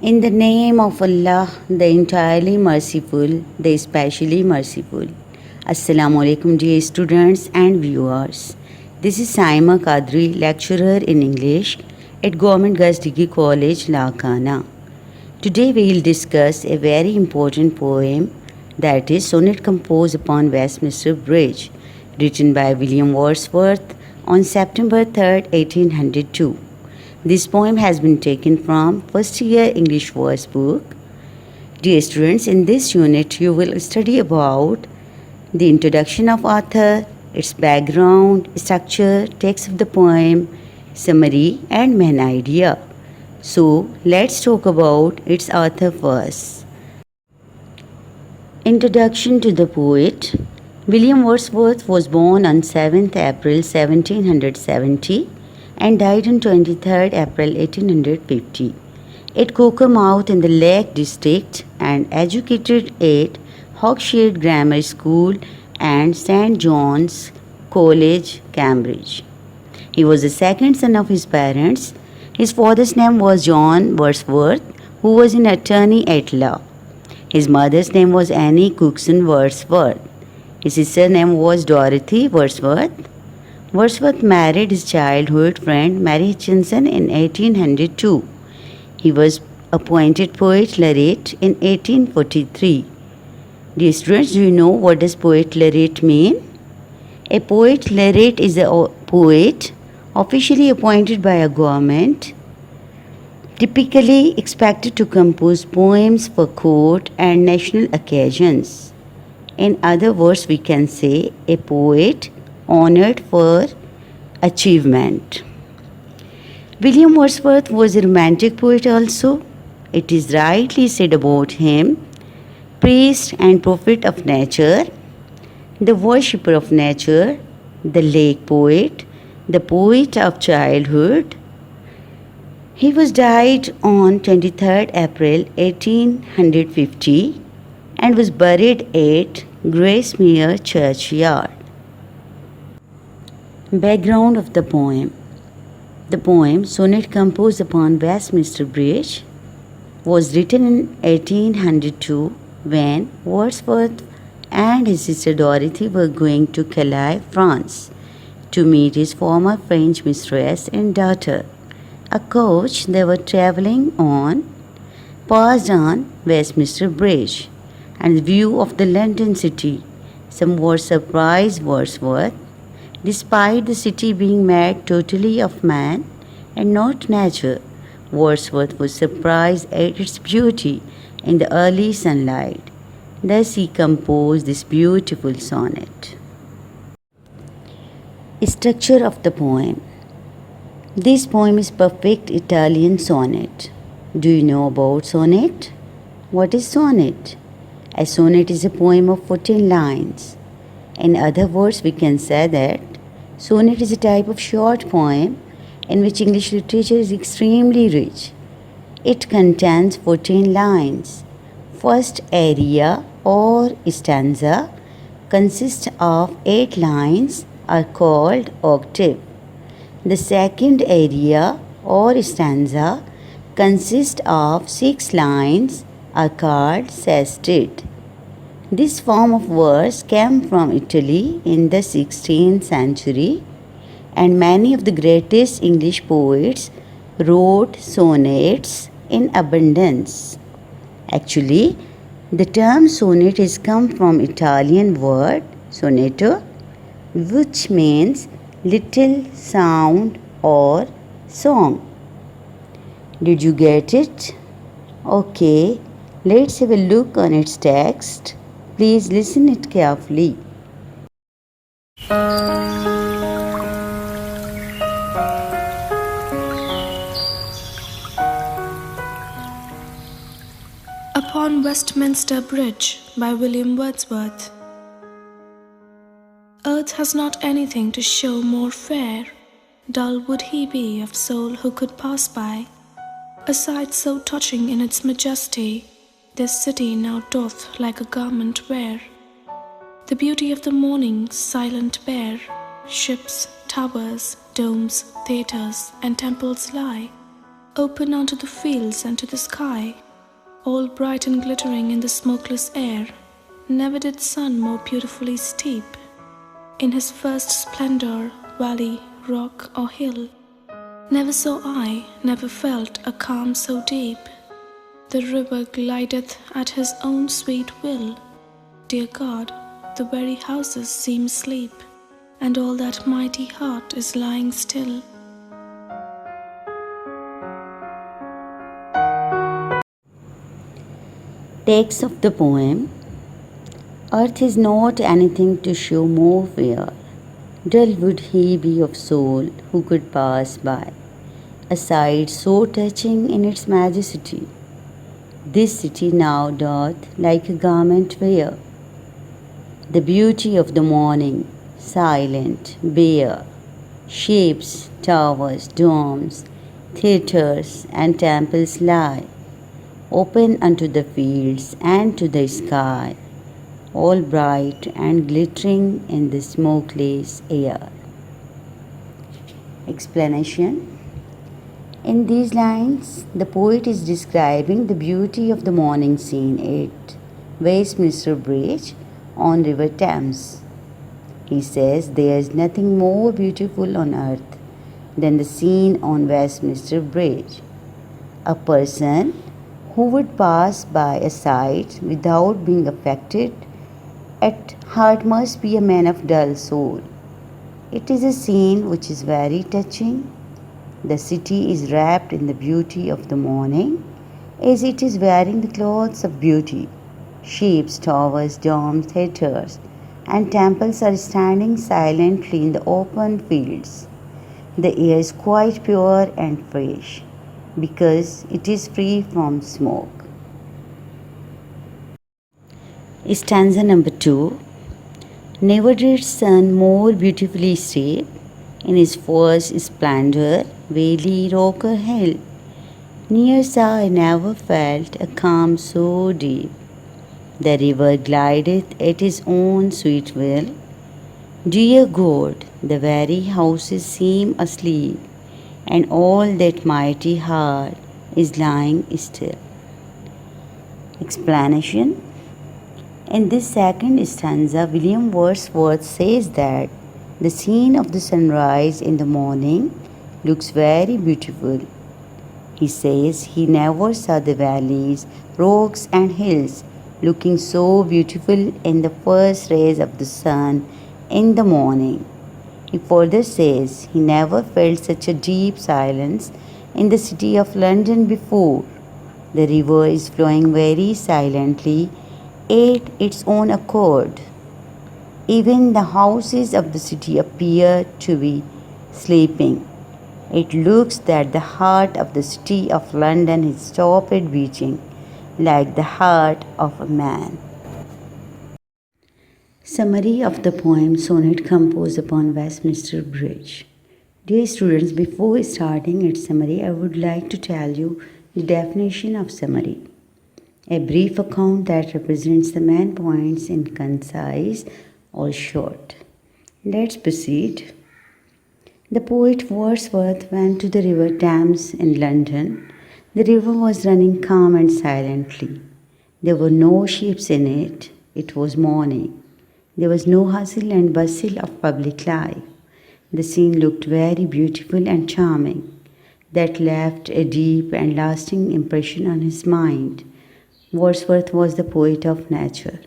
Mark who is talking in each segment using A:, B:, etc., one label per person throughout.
A: In the name of Allah, the entirely merciful, the especially merciful. Assalamu alaikum, dear students and viewers. This is Saima Qadri, lecturer in English at Govt Degree College, Larkana. Today we will discuss a very important poem, that is Sonnet composed upon Westminister Bridge, written by William Wordsworth on September 3rd, 1802. This poem has been taken from first year English verse book. Dear students, in this unit you will study about the introduction of author, its background, structure, text of the poem, summary and main idea. So let's talk about its author first. Introduction to the poet. William Wordsworth was born on 7th April 1770 and died on 23rd April 1850 at Cockermouth in the Lake District, and educated at Hawkshire Grammar School and St. John's College, Cambridge. He was the second son of his parents. His father's name was John Wordsworth, who was an attorney at law. His mother's name was Annie Cookson Wordsworth. His sister's name was Dorothy Wordsworth. Wordsworth married his childhood friend Mary Hutchinson in 1802. He was appointed Poet Laureate in 1843. Dear students, do you know what does Poet Laureate mean? A Poet Laureate is a poet officially appointed by a government, typically expected to compose poems for court and national occasions. In other words, we can say a poet honored for achievement. William Wordsworth was a romantic poet also. It is rightly said about him, priest and prophet of nature, the worshipper of nature, the lake poet, the poet of childhood. He was died on 23rd April 1850 and was buried at Gracemere churchyard. Background of the poem. The poem, Sonnet composed upon Westminster Bridge, was written in 1802 when Wordsworth and his sister Dorothy were going to Calais, France, to meet his former French mistress and daughter. A coach they were travelling on passed on Westminster Bridge, and the view of the London city somewhat surprised Wordsworth. Despite the city being made totally of man and not nature, Wordsworth was surprised at its beauty in the early sunlight. Thus he composed this beautiful sonnet. Structure of the poem. This poem is perfect Italian sonnet. Do you know about sonnet? What is sonnet? A sonnet is a poem of 14 lines. In other words, we can say that sonnet is a type of short poem in which English literature is extremely rich. It contains 14 lines. First aria or stanza consists of 8 lines, are called octave. The second aria or stanza consists of 6 lines, are called sestet. This form of verse came from Italy in the 16th century, and many of the greatest English poets wrote sonnets in abundance. Actually, the term sonnet has come from Italian word sonetto, which means little sound or song. Did you get it? Okay, let's have a look on its text. Please listen it carefully.
B: Upon Westminster Bridge by William Wordsworth. Earth has not anything to show more fair. Dull would he be of soul who could pass by. A sight so touching in its majesty, this city now doth like a garment wear. The beauty of the morning silent bare, ships, towers, domes, theatres, and temples lie. open onto the fields and to the sky, all bright and glittering in the smokeless air. Never did sun more beautifully steep in his first splendor, valley, rock, or hill. Never saw I, never felt a calm so deep. The river glideth at his own sweet will. Dear God, the very houses seem asleep, and all that mighty heart is lying still.
A: Text of the poem. Earth is not anything to show more fear. Dull would he be of soul who could pass by, a sight so touching in its majesty. This city now doth like a garment wear the beauty of the morning, silent, bare, shapes, towers, domes, theatres, and temples lie, open unto the fields and to the sky, all bright and glittering in the smokeless air. Explanation. In these lines, the poet is describing the beauty of the morning scene at Westminister Bridge on River Thames. He says there is nothing more beautiful on earth than the scene on Westminister Bridge. A person who would pass by a sight without being affected at heart must be a man of dull soul. It is a scene which is very touching. The city is wrapped in the beauty of the morning, as it is wearing the clothes of beauty. Shapes, towers, domes, theatres, and temples are standing silently in the open fields. The air is quite pure and fresh, because it is free from smoke. Stanza number 2. Never did sun more beautifully shape in his first splendor, valley, rock, or hill. Near saw I never felt a calm so deep. The river glideth at his own sweet will. Dear God, the very houses seem asleep, and all that mighty heart is lying still. Explanation. In this second stanza, William Wordsworth says that the scene of the sunrise in the morning looks very beautiful. He says he never saw the valleys, rocks, and hills looking so beautiful in the first rays of the sun in the morning. He further says he never felt such a deep silence in the city of London before. The river is flowing very silently at its own accord. Even the houses of the city appear to be sleeping. It looks that the heart of the city of London has stopped beating, like the heart of a man. Summary of the poem Sonnet composed upon Westminster Bridge. Dear students, before starting its summary, I would like to tell you the definition of summary. A brief account that represents the main points in concise or short. Let's proceed. The poet Wordsworth went to the River Thames in London. The river was running calm and silently. There were no ships in it. It was morning. There was no hustle and bustle of public life. The scene looked very beautiful and charming. That left a deep and lasting impression on his mind. Wordsworth was the poet of nature.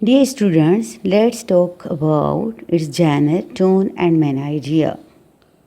A: Dear students, let's talk about its genre, tone, and main idea.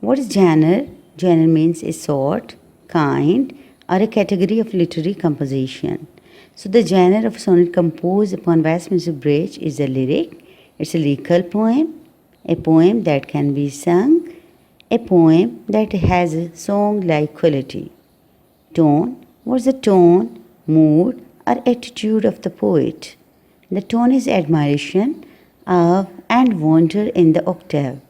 A: What is genre? Genre means a sort, kind, or a category of literary composition. So the genre of sonnet composed upon Westminster Bridge is a lyric. It's a lyrical poem, a poem that can be sung, a poem that has a song-like quality. Tone. What's the tone, mood, or attitude of the poet? The tone is admiration of and wonder in the octave,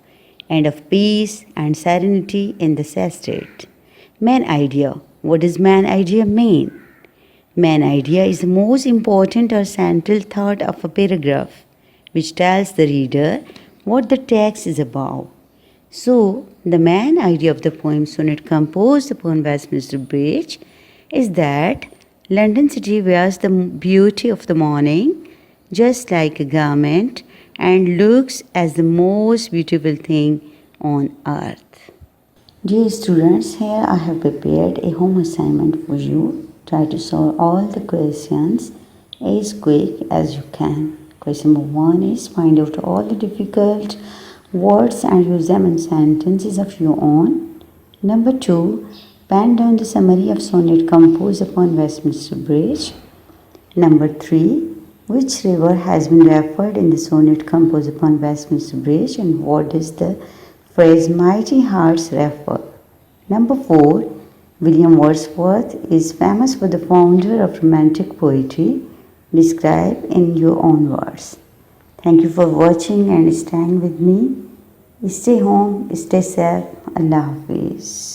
A: and of peace and serenity in the sestet. Main idea. What does main idea mean? Main idea is the most important or central thought of a paragraph, which tells the reader what the text is about. So, The main idea of the poem Sonnet composed upon Westminster Bridge is that London city wears the beauty of the morning just like a garment and looks as the most beautiful thing on earth. Dear students, here I have prepared a home assignment for you. Try to solve all the questions as quick as you can. Question number 1 is find out all the difficult words and use them in sentences of your own. Number 2, pen down the summary of sonnet composed upon Westminster Bridge. Number 3, which river has been referred in the sonnet composed upon Westminster Bridge and what does the phrase mighty hearts refer? Number 4, William Wordsworth is famous for the founder of romantic poetry. Describe in your own words. Thank you for watching and staying with me. Stay home, stay safe. Allah Hafiz.